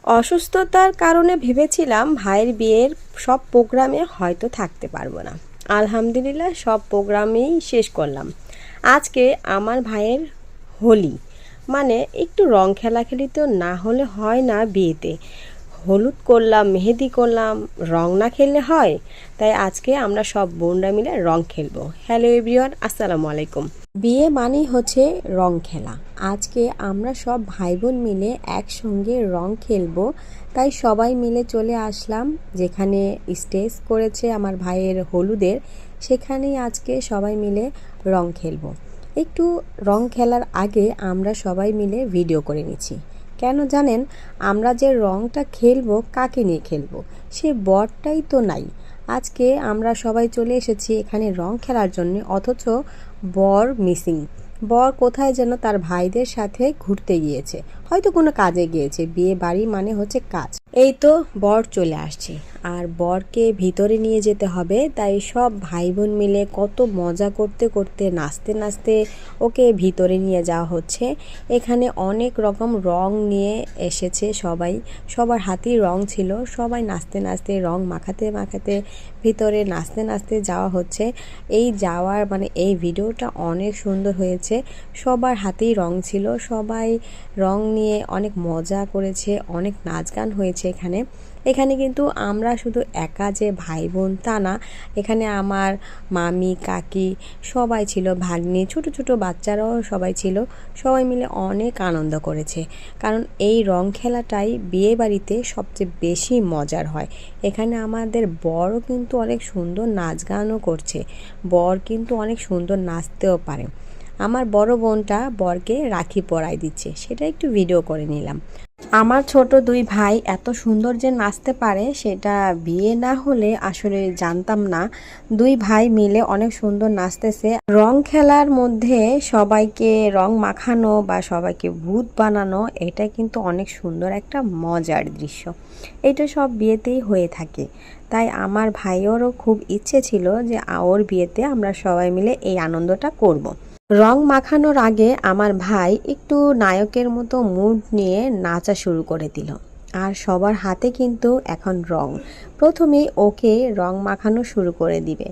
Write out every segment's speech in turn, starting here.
অসুস্থতার কারণে ভেবেছিলাম ভাইয়ের বিয়ের সব প্রোগ্রামে হয়তো থাকতে পারবো না। আলহামদুলিল্লাহ সব প্রোগ্রামেই শেষ করলাম। আজকে আমার ভাইয়ের হোলি, মানে একটু রং খেলাখেলি তো না হলে হয় না বিয়েতে। হলুদ করলাম, মেহেদি করলাম, রং না খেললে হয়? তাই আজকে আমরা সব বোনরা মিলে রং খেলবো। হ্যালো এভরিওয়ান, আসসালামু আলাইকুম। বিয়ে মানেই হচ্ছে রং খেলা। আজকে আমরা সব ভাই বোন মিলে একসঙ্গে রং খেলবো। তাই সবাই মিলে চলে আসলাম যেখানে স্টেজ করেছে আমার ভাইয়ের হলুদের, সেখানেই আজকে সবাই মিলে রং খেলবো। একটু রং খেলার আগে আমরা সবাই মিলে ভিডিও করে নিচ্ছি। কেন জানেন? আমরা যে রংটা খেলবো কাকে নিয়ে খেলবো? সে বরটাই তো নাই। আজকে আমরা সবাই চলে এসেছি এখানে রং খেলার জন্য, অথচ বর মিসিং। বর কোথায় যেন তার ভাইদের সাথে ঘুরতে গিয়েছে, হয়তো কোনো কাজে গিয়েছে। বিয়ে বাড়ি মানে হচ্ছে কাজ। এই তো বর চলে আসছে, আর বরকে ভিতরে নিয়ে যেতে হবে। তাই সব ভাই বোন মিলে কত মজা করতে করতে নাচতে নাচতে ওকে ভিতরে নিয়ে যাওয়া হচ্ছে। এখানে অনেক রকম রং নিয়ে এসেছে সবাই, সবার হাতেই রং ছিল। সবাই নাচতে নাচতে রং মাখাতে মাখাতে ভিতরে নাচতে নাচতে যাওয়া হচ্ছে। এই যাওয়ার মানে এই ভিডিওটা অনেক সুন্দর হয়েছে। সবার হাতেই রং ছিল, সবাই রং নিয়ে অনেক মজা করেছে, অনেক নাচ গান হয়েছে এখানে। এখানে কিন্তু আমরা শুধু একা যে ভাই বোন তা না, এখানে আমার মামি কাকি সবাই ছিল, ভাগ্নি ছোট ছোট বাচ্চারাও সবাই ছিল। সবাই মিলে অনেক আনন্দ করেছে, কারণ এই রং খেলাটাই বিয়ে বাড়িতে সবচেয়ে বেশি মজার হয়। এখানে আমাদের বরও কিন্তু অনেক সুন্দর নাচ গানও করছে, বর কিন্তু অনেক সুন্দর নাচতেও পারে। আমার বড় বোনটা বরকে রাখি পরাই দিচ্ছে, সেটা একটু ভিডিও করে নিলাম। আমার ছোট দুই ভাই এত সুন্দর যে নাচতে পারে সেটা বিয়ে না হলে আসলে জানতাম না। দুই ভাই মিলে অনেক সুন্দর নাচতেছে। রং খেলার মধ্যে সবাইকে রং মাখানো বা সবাইকে ভূত বানানো, এটা কিন্তু অনেক সুন্দর একটা মজার দৃশ্য। এটা সব বিয়েতেই হয়ে থাকে। তাই আমার ভাইয়েরও খুব ইচ্ছে ছিল যে ওর বিয়েতে আমরা সবাই মিলে এই আনন্দটা করব। রং মাখানোর আগে আমার ভাই একটু নায়কের মতো মুড নিয়ে নাচা শুরু করে দিল। আর সবার হাতে কিন্তু এখন রং। প্রথমেই ওকে রং মাখানো শুরু করে দিবে।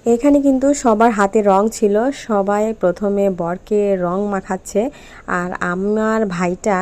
এখানে কিন্তু সবার হাতে রং ছিল, সবাই প্রথমে বরকে রং মাখাচ্ছে। আর আমার ভাইটা